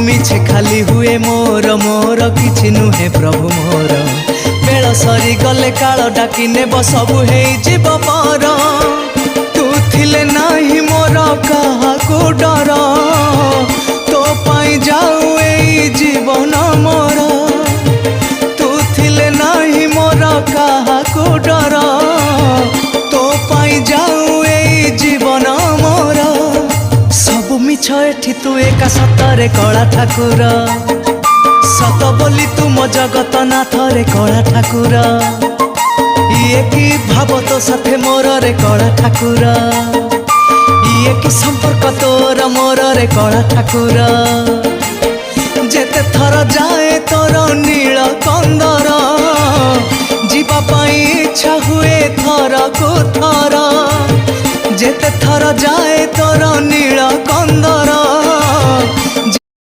मिछे खाली हुए मोर मोर किछि नुहे प्रभु मोर बेल सरी गले काल डाकी नेब सबु हे जीव पर तू थिले नाही मोर काहाको डर तो पाई जाऊ ए जीवन मोर तू थिले नाही मोर काहाको डर तो पाई जाऊ ए जीवन मोर सब मिछ एठी तू एका सतरे कला ठाकुर सत बोली तू मो जगत नाथरे कला ठाकुर ये की भाव तो साथे मोर रे कला ठाकुर ये की संपर्क तोर मोर रे कला ठाकुर जेते थर जाए तोर नील कंदर जीवा पाई इच्छा हुए थर को थर जेते थर जाए तोर नील कंदर